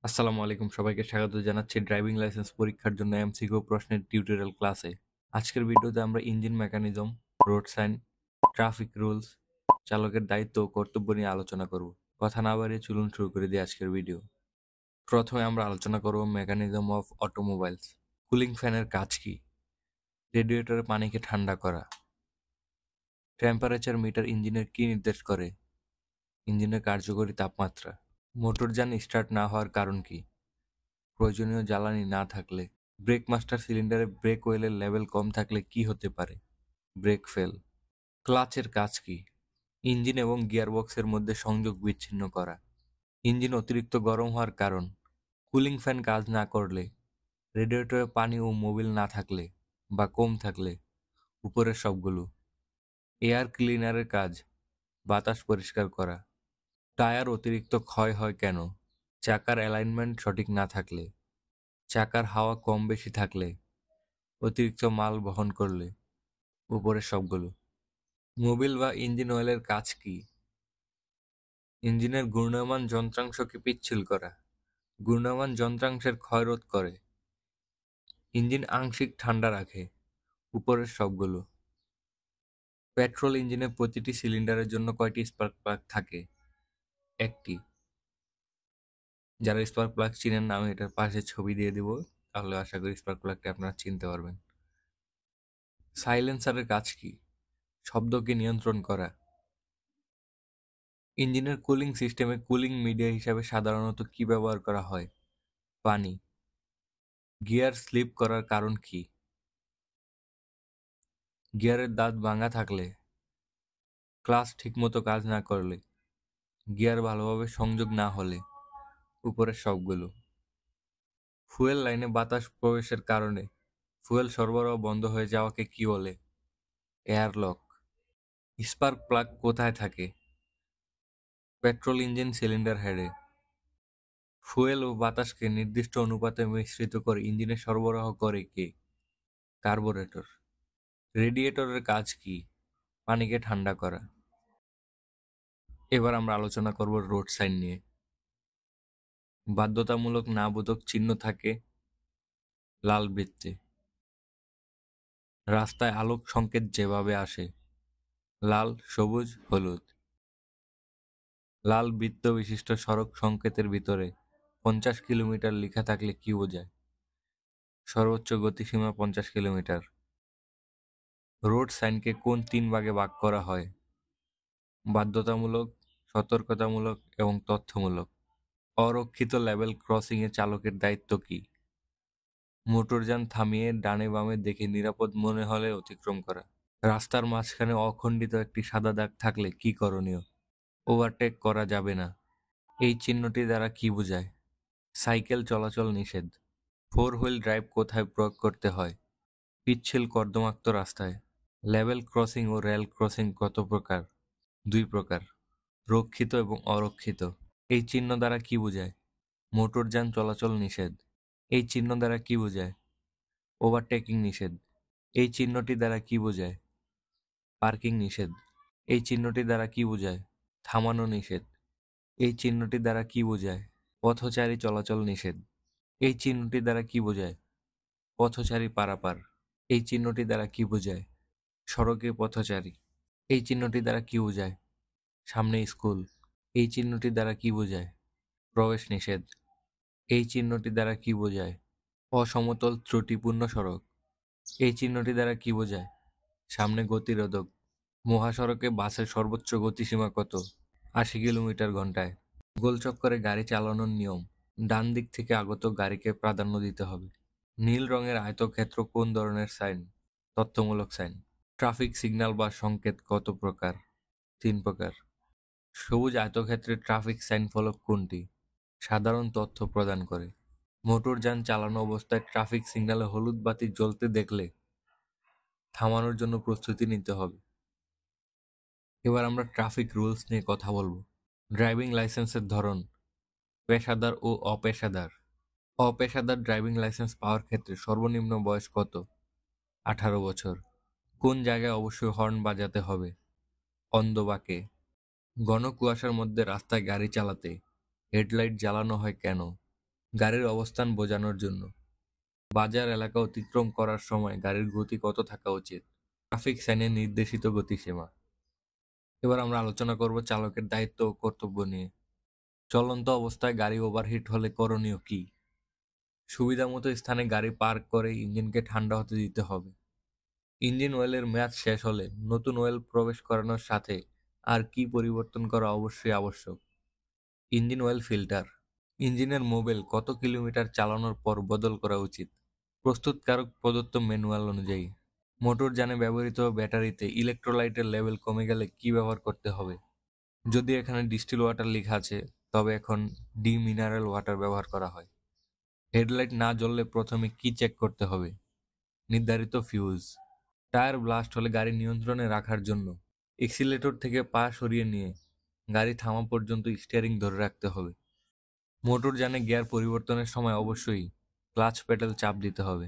আসসালামু আলাইকুম, সবাইকে স্বাগত জানাচ্ছি ড্রাইভিং লাইসেন্স পরীক্ষার জন্য এমসিকিউ প্রশ্নের টিউটোরিয়াল ক্লাসে। আজকের ভিডিওতে আমরা engine mechanism, road sign, traffic rules, চালকের দায়িত্ব ও কর্তব্য নিয়ে আলোচনা করব। কথা না বাড়িয়ে চলুন শুরু করে দিই আজকের ভিডিও। প্রথমে আমরা আলোচনা করব মেকানিজম অফ অটোমোবাইলস। কুলিং ফ্যানের কাজ কি? রেডিয়েটরে পানিকে ঠান্ডা করা। টেম্পারেচার মিটার ইঞ্জিনের কি নির্দেশ করে? ইঞ্জিনের কার্যকরী তাপমাত্রা। মোটরযান স্টার্ট না হওয়ার কারণ কি? প্রয়োজনীয় জ্বালানি না থাকলে। ব্রেক মাস্টার সিলিন্ডারে ব্রেক ওয়েলের লেভেল কম থাকলে কি হতে পারে? Brake fail. ক্লাচের কাজ কি? ইঞ্জিন এবং গিয়ারবক্সের মধ্যে সংযোগ বিচ্ছিন্ন করা। ইঞ্জিন অতিরিক্ত গরম হওয়ার কারণ। কুলিং ফ্যান কাজ না করলে, রেডিয়েটরে পানি ও মোবিল না থাকলে বা কম থাকলে। উপরের সবগুলো। এয়ার ক্লিনারের কাজ বাতাস পরিষ্কার করা। টায়ার অতিরিক্ত ক্ষয় হয় কেন? চাকার অ্যালাইনমেন্ট সঠিক না থাকলে, চাকার হাওয়া কম বেশি থাকলে, অতিরিক্ত মাল বহন করলে। উপরের সবগুলো। মোবিল বা ইঞ্জিন অয়েলের কাজ কি? ইঞ্জিনের ঘূর্ণায়মান যন্ত্রাংশকে পিচ্ছিল করা, ঘূর্ণায়মান যন্ত্রাংশের ক্ষয় রোধ করে। ইঞ্জিন আংশিক ঠান্ডা রাখে। উপরের সবগুলো। পেট্রোল ইঞ্জিনে প্রতিটি সিলিন্ডারের জন্য কয়টি স্পার্ক প্লাগ থাকে? একটি। যারা স্পার্ক প্লাগ চিনেন না, আমি এটার পাশে ছবি দিয়ে দিব, তাহলে আশা করি স্পার্ক প্লাগটা আপনারা চিনতে পারবেন। সাইলেন্সারের কাজ কি? শব্দকে নিয়ন্ত্রণ করা। ইঞ্জিনের কুলিং সিস্টেমে কুলিং মিডিয়া হিসাবে সাধারণত কি ব্যবহার করা হয়? পানি। গিয়ার স্লিপ করার কারণ কি? গিয়ারের দাঁত ভাঙা থাকলে, ক্লাচ ঠিকমতো কাজ না করলে, গিয়ার ভালোভাবে সংযোগ না হলে। উপরের সবগুলো। ফুয়েল লাইনে বাতাস প্রবেশের কারণে ফুয়েল সরবরাহ বন্ধ হয়ে যাওয়াকে কি বলে? এয়ারলক। স্পার্ক প্লাগ কোথায় থাকে? পেট্রোল ইঞ্জিন সিলিন্ডার হেডে। ফুয়েল ও বাতাসকে নির্দিষ্ট অনুপাতে মিশ্রিত করে ইঞ্জিনে সরবরাহ করে কে? কার্বোরেটর। রেডিয়েটরের কাজ কি? পানিকে ঠান্ডা করা। এবার আমরা আলোচনা করব রোড সাইন নিয়ে। বাধ্যতামূলক না বোধক চিহ্ন থাকে লাল বৃত্তে। রাস্তায় আলোক সংকেত যেভাবে আসে, লাল, সবুজ, হলুদ। লাল বৃত্ত বিশিষ্ট সড়ক সংকেতের ভিতরে 50 কিলোমিটার লেখা থাকলে কি বোঝায়? সর্বোচ্চ গতিসীমা 50 কিলোমিটার। রোড সাইনকে কোন 3 ভাগে ভাগ করা হয়? বাধ্যতামূলক, সতর্কতামূলক এবং তথ্যমূলক। অরক্ষিত লেভেল ক্রসিং এ চালকের দায়িত্ব কি? মোটরযান থামিয়ে ডানে বামে দেখে নিরাপদ মনে হলে অতিক্রম করা। রাস্তার মাঝখানে অখণ্ডিত একটি সাদা দাগ থাকলে কি করণীয়? ওভারটেক করা যাবে না। এই চিহ্নটি দ্বারা কি বোঝায়? সাইকেল চলাচল নিষেধ। ফোর হুইল ড্রাইভ কোথায় প্রয়োগ করতে হয়? পিচ্ছিল কর্দমাক্ত রাস্তায়। লেভেল ক্রসিং ও রেল ক্রসিং কত প্রকার? 2 প্রকার, রক্ষিত এবং অরক্ষিত। এই চিহ্ন দ্বারা কি বোঝায়? মোটরযান চলাচল নিষেধ। এই চিহ্ন দ্বারা কি বোঝায়? ওভারটেকিং নিষেধ। এই চিহ্নটি দ্বারা কি বোঝায়? পার্কিং নিষেধ। এই চিহ্নটি দ্বারা কি বোঝায়? থামানো নিষেধ। এই চিহ্নটি দ্বারা কি বোঝায়? পথচারী চলাচল নিষেধ। এই চিহ্নটি দ্বারা কি বোঝায়? পথচারী পারাপার। এই চিহ্নটি দ্বারা কি বোঝায়? সড়কে পথচারী। এই চিহ্নটি দ্বারা কি বোঝায়? সামনে স্কুল। এই চিহ্নটি দ্বারা কি বোঝায়? প্রবেশ নিষেধ। এই চিহ্নটি দ্বারা কি বোঝায়? অসমতল ত্রুটিপূর্ণ সড়ক। এই চিহ্নটি দ্বারা কি বোঝায়? সামনে গতিরোধক। মহাসড়কে বাসের সর্বোচ্চ গতিসীমা কত? 80 কিলোমিটার ঘন্টায়। গোলচক্করে গাড়ি চালানোর নিয়ম। ডান দিক থেকে আগত গাড়িকে প্রাধান্য দিতে হবে। নীল রঙের আয়তক্ষেত্র কোন ধরনের সাইন? তথ্যমূলক সাইন। ট্রাফিক সিগন্যাল বা সংকেত কত প্রকার? 3 প্রকার। সবুজ আয়তক্ষেত্রের ট্রাফিক সাইন ফলক কোনটি? সাধারণ তথ্য প্রদান করে। মোটরযান চালানো অবস্থায় ট্রাফিক সিগন্যালে হলুদ বাতি জ্বলতে দেখলে থামানোর জন্য প্রস্তুতি নিতে হবে। এবার আমরা ট্রাফিক রুলস নিয়ে কথা বলবো। ড্রাইভিং লাইসেন্সের ধরন, পেশাদার ও অপেশাদার। অপেশাদার ড্রাইভিং লাইসেন্স পাওয়ার ক্ষেত্রে সর্বনিম্ন বয়স কত? 18 বছর। কোন জায়গায় অবশ্যই হর্ন বাজাতে হবে? অন্ধবাকে। ঘন কুয়াশার মধ্যে রাস্তায় গাড়ি চালাতে হেডলাইট জ্বালানো হয় কেন? গাড়ির অবস্থান বোঝানোর জন্য। বাজার এলাকা অতিক্রম করার সময় গাড়ির গতি কত থাকা উচিত। ট্রাফিক সাইনের নির্দেশিত গতিসীমা। এবার আমরা আলোচনা করব চালকের দায়িত্ব ও কর্তব্য নিয়ে। চলন্ত অবস্থায় গাড়ি ওভারহিট হলে করণীয় কি? সুবিধামতো স্থানে গাড়ি পার্ক করে ইঞ্জিনকে ঠান্ডা হতে দিতে হবে। ইঞ্জিন অয়েলের মেয়াদ শেষ হলে নতুন অয়েল প্রবেশ করানোর সাথে আর কি পরিবর্তন করা অবশ্যই আবশ্যক। Engine oil filter. ইঞ্জিনের মোবিল কত কিলোমিটার চালানোর পর বদল করা উচিত? প্রস্তুতকারক প্রদত্ত ম্যানুয়াল অনুযায়ী। মোটরযানে ব্যবহৃত ব্যাটারিতে ইলেকট্রোলাইটের লেভেল কমে গেলে কি ব্যবহার করতে হবে? যদি এখানে ডিস্টিল ওয়াটার লেখা আছে, তবে এখন মিনারেল ওয়াটার ব্যবহার করা হয়। হেডলাইট না জ্বললে প্রথমে কি চেক করতে হবে? নির্ধারিত ফিউজ। টায়ার ব্লাস্ট হলে গাড়ি নিয়ন্ত্রণে রাখার জন্য এক্সিলেটর থেকে পা সরিয়ে নিয়ে গাড়ি থামা পর্যন্ত স্টিয়ারিং ধরে রাখতে হবে। মোটরযানে গিয়ার পরিবর্তনের সময় অবশ্যই ক্লাচ পেডাল চাপ দিতে হবে।